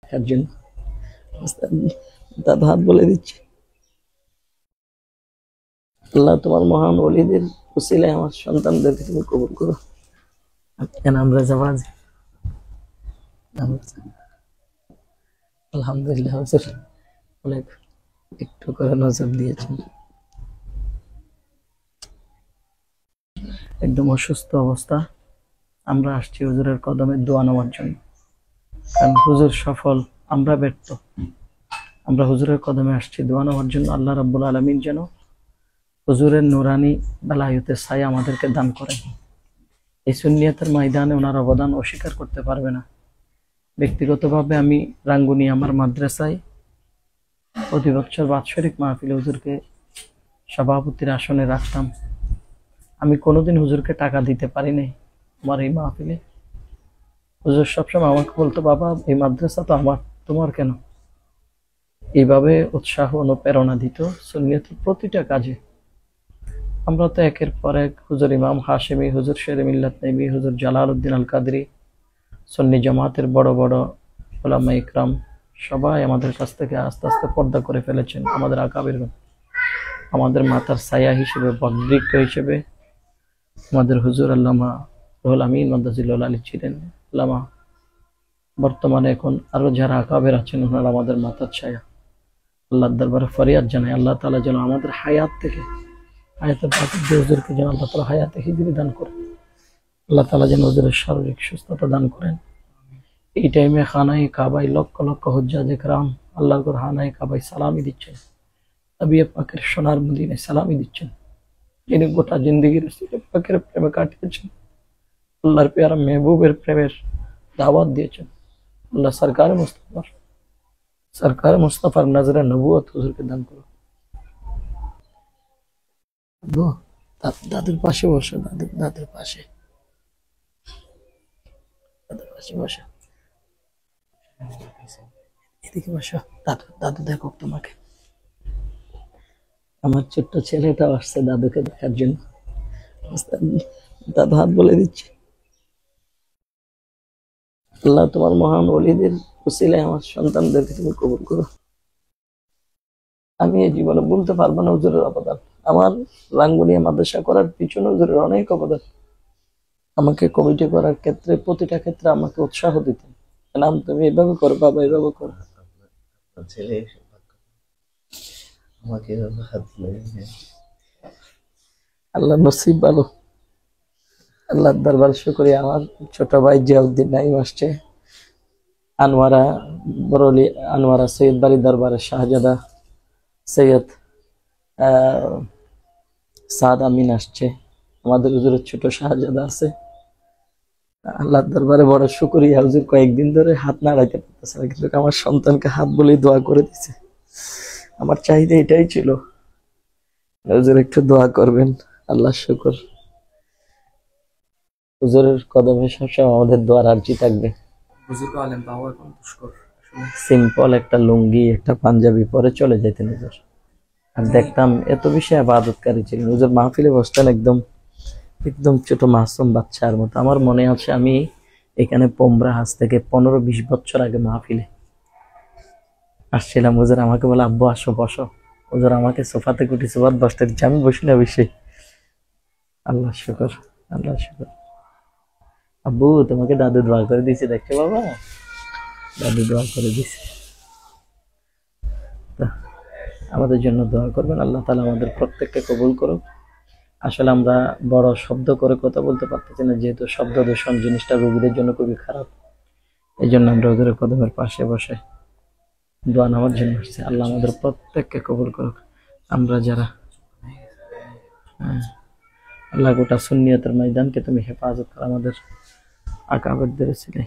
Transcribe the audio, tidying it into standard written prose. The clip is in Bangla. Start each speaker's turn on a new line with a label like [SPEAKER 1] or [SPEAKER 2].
[SPEAKER 1] দেখার জন্য। দাদু হাত বলে দিচ্ছে, আল্লাহ তোমার মহান ওলিদের উসিলায় আমার সন্তানদেরকে তুমি কবুল করো। নাম রেজাবাজ। আলহামদুলিল্লাহ হুজুর অনেক একটু করে নজর দিয়েছেন। একদম অসুস্থ অবস্থা, আমরা আসছি হুজুরের কদমে দোয়া নেওয়ার জন্য। কারণ হুজুর সফল, আমরা ব্যর্থ। আমরা হুজুরের কদমে আসছি দোয়া নেওয়ার জন্য। আল্লাহ রাব্বুল আলামিন যেন হুজুরের নুরানি বেলায়েতের ছায়া আমাদেরকে দান করেন। এই সুন্নিয়তের ময়দানে ওনার অবদান অস্বীকার করতে পারবে না। ব্যক্তিগতভাবে আমি রাঙ্গুনি আমার মাদ্রাসায় প্রতি বছর বাৎসরিক মাহফিলে হুজুরকে সভাপতির আসনে রাখতাম। আমি কোনোদিন হুজুরকে টাকা দিতে পারি নাই আমার এই মাহফিলে। হুজুর সবসময় আমাকে বলতো, বাবা এই মাদ্রাসা তো আমার, তোমার কেন? এইভাবে উৎসাহ অনুপ্রেরণা দিত সুন্নিয়তের প্রতিটা কাজে। আমরা তো একের পর এক হুজুর ইমাম হাশেমি, হুজুর শেরে মিল্লাত নবী, হুজুর জালালউদ্দিন আল কাদরি, সুন্নি জামাতের বড় বড় উলামা ইকরাম সবাই আমাদের কাছ থেকে আস্তে আস্তে পর্দা করে ফেলেছেন। আমাদের আকাবিরগণ, আমাদের মাথার ছায়া হিসেবে, বটবৃক্ষ হিসেবে আমাদের হুজুর আল্লামা রুহুল আমিন মাদ্দাজিল্লাহু আলী ছিলেন। আল্লামা বর্তমানে এখন আরো যারা আকাবের আছেন ওনারা আমাদের মাথার ছায়া। আল্লাহর দরবারে ফরিয়াদ জানাই, আল্লাহ তাআলা যেন আমাদের হায়াত থেকে, হায়াতের বাকি হুজুরকে যেন আল্লাহ তাআলা হায়াতে হিজরি দান করেন। আল্লাহ তাআলা যেন হুজুরের শারীরিক সুস্থতা দান করেন। এই টাইমে খানায় কাবায় লক্ষ লক্ষ হুজ্জাজ ইকরাম আল্লাহর খানায় কাবায় সালামি দিচ্ছেন, নবী পাকের সোনার মদিনায় সালামি দিচ্ছেন। যিনি গোটা জিন্দেগি রাসূল পাকের প্রেমে কাটিয়েছেন, আল্লাহর পেয়ারা মেহবুবের প্রেমের দাওয়াত দিয়েছেন। আল্লাহ সরকার মুস্তাফার নজরে নবুয়ত হুজুরকে দান করো। দাদুর পাশে বসো, দাদুর পাশে বসো, এদিকে বসো। দাদু দেখো তোমাকে। আমার ছোট্ট ছেলেটাও আসছে দাদুকে দেখার জন্য। দাদু হাত বলে দিচ্ছে, আল্লাহ তোমার মহান ওলিদের উসিলায় আমার সন্তানদেরকে তুমি কবুল করো। আমি এই জীবনে বলতে পারবো না হুজুরের অবদান। আমার রাঙ্গুনিয়া মাদ্রাসা করার পিছনে হুজুরের অনেক অবদান। আমাকে কমিটি করার ক্ষেত্রে, প্রতিটা ক্ষেত্রে আমাকে উৎসাহ দিতেন, নাম তুমি এভাবে করো বাবা, এভাবে করো। ছেলে আমাকে আল্লাহ নসিব ভালো, আল্লাহর দরবার শুকরিয়া। আমার ছোট ভাই জিয়াউদ্দিন নাইম আসছে, আনোয়ারা বরলি, আনোয়ারা সৈয়দ বাড়ি দরবারের শাহজাদা সৈয়দ সাদ আমিন আসছে, আমাদের হুজুরের ছোট শাহজাদা আছে। আল্লাহর দরবারে বড় শুকরিয়া, হুজুর কয়েকদিন ধরে হাত নাড়াইতে পারতেছে না, কিন্তু আমার সন্তানকে হাত বলেই দোয়া করে দিছে। আমার চাহিদা এটাই ছিল, হুজুর একটু দোয়া করবেন। আল্লাহ শুকর, হুজুরের কদমে সবসময় আমাদের দোয়ার আরজি থাকবে। সিম্পল একটা লুঙ্গি, একটা পাঞ্জাবি পরে চলে যেতেন হুজুর, আর দেখতাম এত বেশি ইবাদতকারী ছিলেন হুজুর। মাহফিলে বসতেন একদম একদম ছোট মাসুম বাচ্চার মতো। আমার মনে আছে আমি এখানে পোমরা হাজ থেকে 15-20 বছর আগে মাহফিলে আসছিলাম। হুজুর আমাকে বলে, আব্বু আসো বসো। হুজুর আমাকে সোফাতে কুটি সোফাত বসতে দিচ্ছে, আমি বসি না বেশি। আল্লাহ শুকর, আল্লাহ শুকর। আব্বু তোমাকে দাদু দোয়া করে দিয়েছে, দেখছো বাবা, দাদু দোয়া করে দিছে। আমাদের জন্য দোয়া করবেন, আল্লাহ তাআলা আমাদের প্রত্যেককে কবুল করুক। আসলে আমরা বড় শব্দ করে কথা বলতে পারতেছি না, যেহেতু শব্দ দূষণ জিনিসটা রোগীদের জন্য খুবই খারাপ। এই জন্য আমরা হুজুরের কদমের পাশে বসে দোয়া নেওয়ার জন্য আসছি। আল্লাহ আমাদের প্রত্যেককে কবুল করুক। আমরা যারা আল্লাহ গোটা সুন্নিয়তের ময়দানকে তুমি হেফাজত কর, আমাদের আকাবেরদের ছিলে।